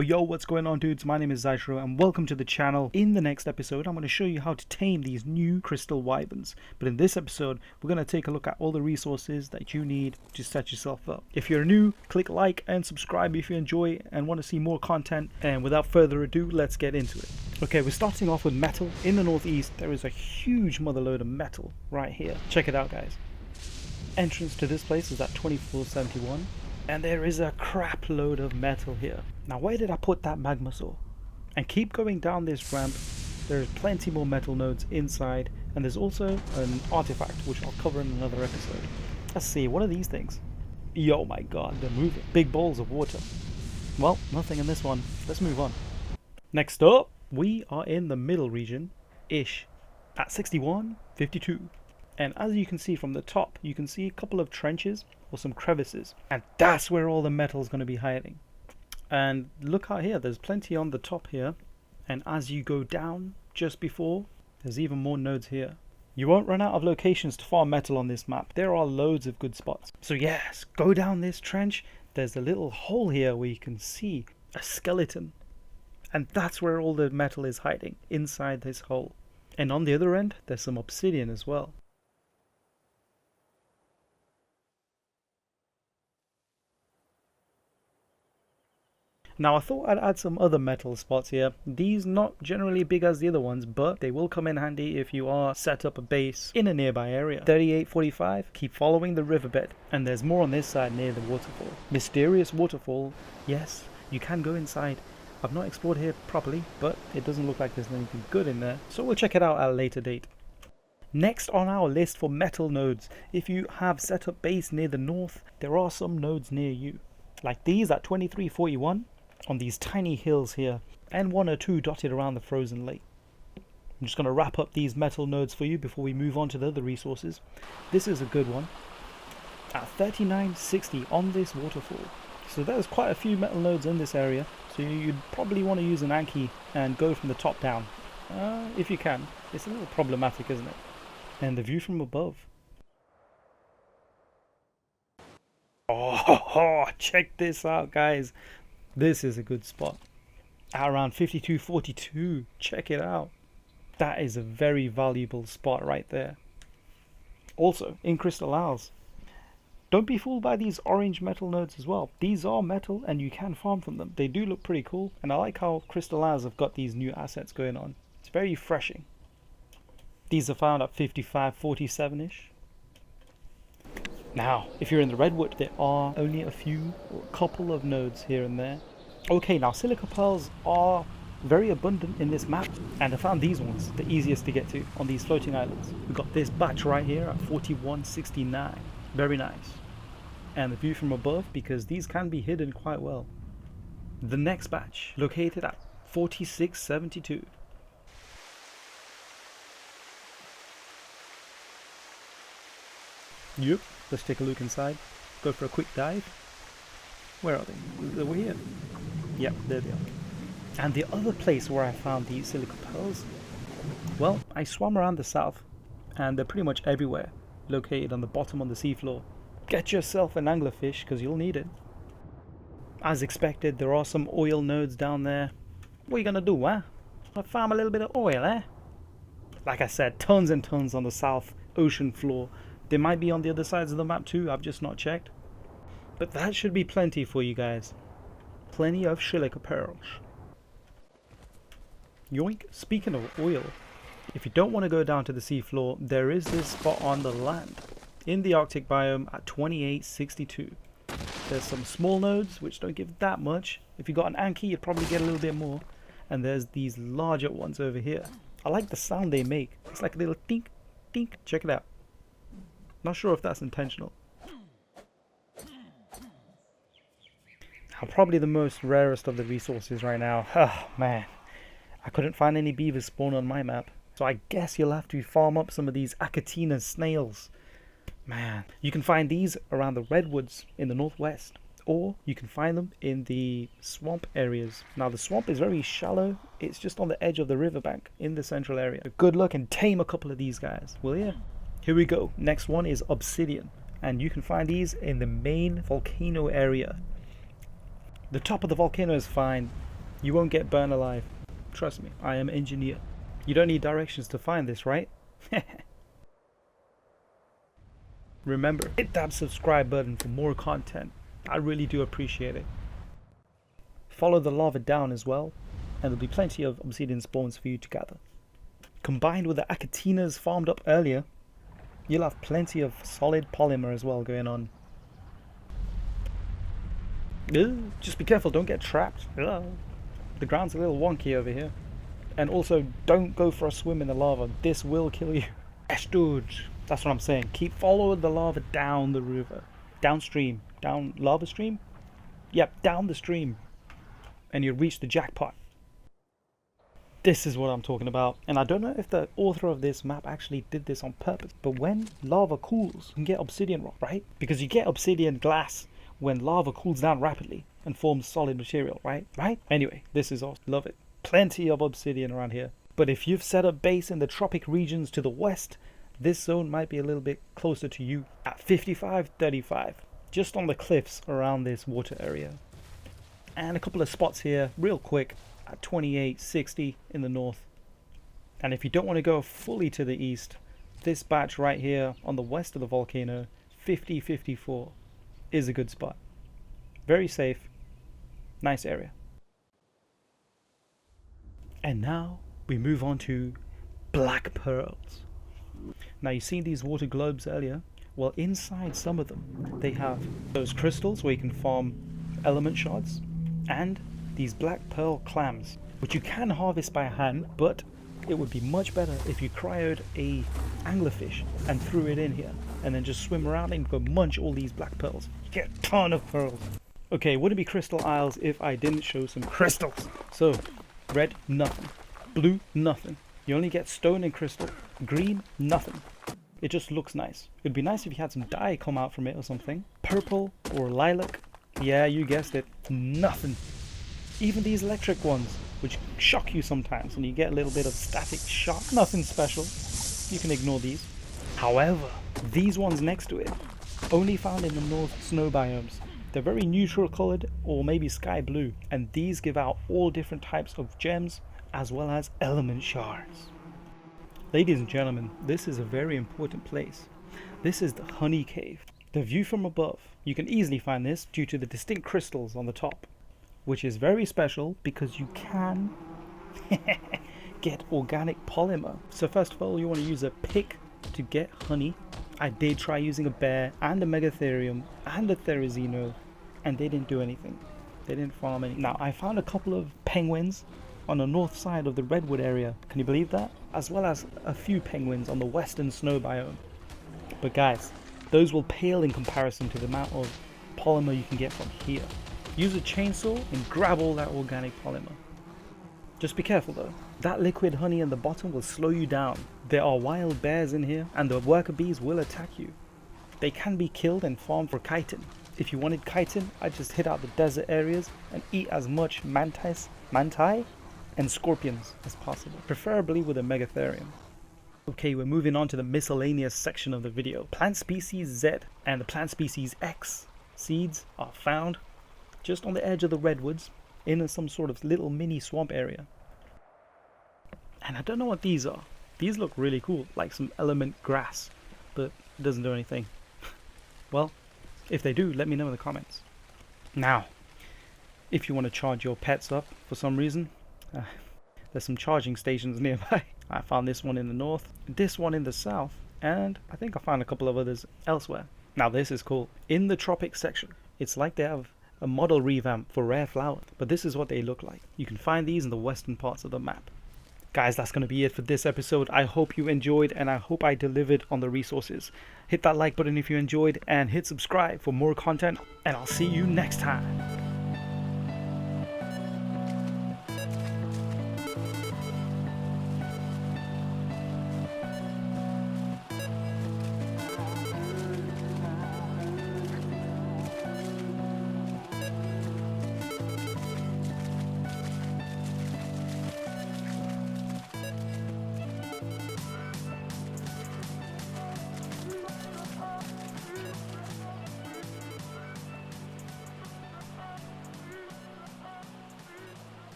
Yo, what's going on, dudes? My name is Zaishro and welcome to the channel. In the next episode, I'm going to show you how to tame these new crystal wyverns. But in this episode, we're going to take a look at all the resources that you need to set yourself up. If you're new, click like and subscribe if you enjoy and want to see more content. And without further ado, let's get into it. Okay, we're starting off with metal. In the northeast, there is a huge motherload of metal right here. Check it out, guys. Entrance to this place is at 2471. And there is a crap load of metal here. Now where did I put that magma saw? And keep going down this ramp. There's plenty more metal nodes inside, and there's also an artifact which I'll cover in another episode. Let's see, what are these things? Yo, my god, they're moving. Big balls of water. Well, nothing in this one. Let's move on. Next up, we are in the middle region ish at 6152. And as you can see from the top, you can see a couple of trenches or some crevices, and that's where all the metal is going to be hiding. And look out here, there's plenty on the top here, and as you go down just before, there's even more nodes here. You won't run out of locations to farm metal on this map. There are loads of good spots. So yes, go down this trench. There's a little hole here where you can see a skeleton, and that's where all the metal is hiding, inside this hole. And on the other end, there's some obsidian as well. Now I thought I'd add some other metal spots here. These not generally big as the other ones, but they will come in handy if you are set up a base in a nearby area. 3845, keep following the riverbed. And there's more on this side near the waterfall. Mysterious waterfall. Yes, you can go inside. I've not explored here properly, but it doesn't look like there's anything good in there. So we'll check it out at a later date. Next on our list for metal nodes, if you have set up base near the north, there are some nodes near you. Like these at 2341. On these tiny hills here, and one or two dotted around the frozen lake. I'm just going to wrap up these metal nodes for you before we move on to the other resources. This is a good one at 3960 on this waterfall. So there's quite a few metal nodes in this area, so you'd probably want to use an anky and go from the top down if you can. It's a little problematic, isn't it? And the view from above. Oh, check this out, guys. This is a good spot at around 5242. Check it out. That is a very valuable spot right there. Also in crystal owls, don't be fooled by these orange metal nodes as well. These are metal and you can farm from them. They do look pretty cool, and I like how crystal owls have got these new assets going on. It's very refreshing. These are found at 5547 ish. Now, if you're in the Redwood, there are only a couple of nodes here and there. Okay, now Silica Pearls are very abundant in this map, and I found these ones the easiest to get to on these floating islands. We've got this batch right here at 4169. Very nice. And the view from above, because these can be hidden quite well. The next batch, located at 4672. Yep, let's take a look inside. Go for a quick dive. Where are they? Over here. Yep, there they are. And the other place where I found these Silica Pearls, well, I swam around the south, and they're pretty much everywhere, located on the bottom on the seafloor. Get yourself an anglerfish, because you'll need it. As expected, there are some oil nodes down there. What are you gonna do, huh? Farm a little bit of oil, eh? Like I said, tons and tons on the south ocean floor. They might be on the other sides of the map too, I've just not checked. But that should be plenty for you guys. Plenty of Silica Pearls. Yoink, speaking of oil, if you don't want to go down to the seafloor, there is this spot on the land in the Arctic biome at 2862. There's some small nodes which don't give that much. If you got an anky, you'd probably get a little bit more. And there's these larger ones over here. I like the sound they make. It's like a little tink, tink. Check it out. Not sure if that's intentional. Now, probably the most rarest of the resources right now. Oh man, I couldn't find any beavers spawn on my map, so I guess you'll have to farm up some of these Achatina snails. Man, you can find these around the redwoods in the northwest, or you can find them in the swamp areas. Now the swamp is very shallow. It's just on the edge of the riverbank in the central area. Good luck and tame a couple of these guys, will ya? Here we go. Next one is Obsidian, and you can find these in the main volcano area. The top of the volcano is fine. You won't get burned alive. Trust me, I am engineer. You don't need directions to find this, right? Remember, hit that subscribe button for more content. I really do appreciate it. Follow the lava down as well, and there'll be plenty of obsidian spawns for you to gather. Combined with the Achatinas farmed up earlier, you'll have plenty of solid polymer as well going on. Just be careful, don't get trapped. The ground's a little wonky over here. And also, don't go for a swim in the lava. This will kill you. Dude, that's what I'm saying. Keep following the lava down the river. Downstream. Down lava stream? Yep, down the stream. And you'll reach the jackpot. This is what I'm talking about. And I don't know if the author of this map actually did this on purpose. But when lava cools, you can get obsidian rock, right? Because you get obsidian glass when lava cools down rapidly and forms solid material, right? Anyway, this is awesome. Love it. Plenty of obsidian around here. But if you've set up base in the tropic regions to the west, this zone might be a little bit closer to you at 55-35, just on the cliffs around this water area. And a couple of spots here real quick at 28-60 in the north. And if you don't want to go fully to the east, this batch right here on the west of the volcano, 50-54, is a good spot. Very safe, nice area. And now we move on to black pearls. Now you see these water globes earlier? Well, inside some of them they have those crystals where you can farm element shards, and these black pearl clams, which you can harvest by hand, but it would be much better if you cryoed a anglerfish and threw it in here and then just swim around and go munch all these black pearls. You get a ton of pearls. Okay, wouldn't be crystal isles if I didn't show some crystals. So red, nothing. Blue, nothing. You only get stone and crystal. Green, nothing. It just looks nice. It'd be nice if you had some dye come out from it or something. Purple or lilac. Yeah, you guessed it. Nothing. Even these electric ones, which shock you sometimes and you get a little bit of static shock. Nothing special. You can ignore these. However, these ones next to it, only found in the north snow biomes. They're very neutral colored or maybe sky blue, and these give out all different types of gems as well as element shards. Ladies and gentlemen, this is a very important place. This is the honey cave. The view from above, you can easily find this due to the distinct crystals on the top, which is very special because you can get organic polymer. So first of all, you want to use a pick to get honey. I did try using a bear and a megatherium and a therizino, and they didn't do anything. They didn't farm any. Now, I found a couple of penguins on the north side of the Redwood area. Can you believe that? As well as a few penguins on the western snow biome. But guys, those will pale in comparison to the amount of polymer you can get from here. Use a chainsaw and grab all that organic polymer. Just be careful though. That liquid honey in the bottom will slow you down. There are wild bears in here and the worker bees will attack you. They can be killed and farmed for chitin. If you wanted chitin, I'd just hit out the desert areas and eat as much manti and scorpions as possible, preferably with a megatherium. Okay, we're moving on to the miscellaneous section of the video. Plant species Z and the plant species X seeds are found just on the edge of the redwoods in some sort of little mini swamp area. And I don't know what these are. These look really cool, like some element grass, but it doesn't do anything. Well, if they do, let me know in the comments. Now, if you want to charge your pets up for some reason, there's some charging stations nearby. I found this one in the north, this one in the south, and I think I found a couple of others elsewhere. Now this is cool. In the tropics section, it's like they have a model revamp for rare flowers, but this is what they look like. You can find these in the western parts of the map. Guys, that's going to be it for this episode. I hope you enjoyed and I hope I delivered on the resources. Hit that like button if you enjoyed and hit subscribe for more content, and I'll see you next time.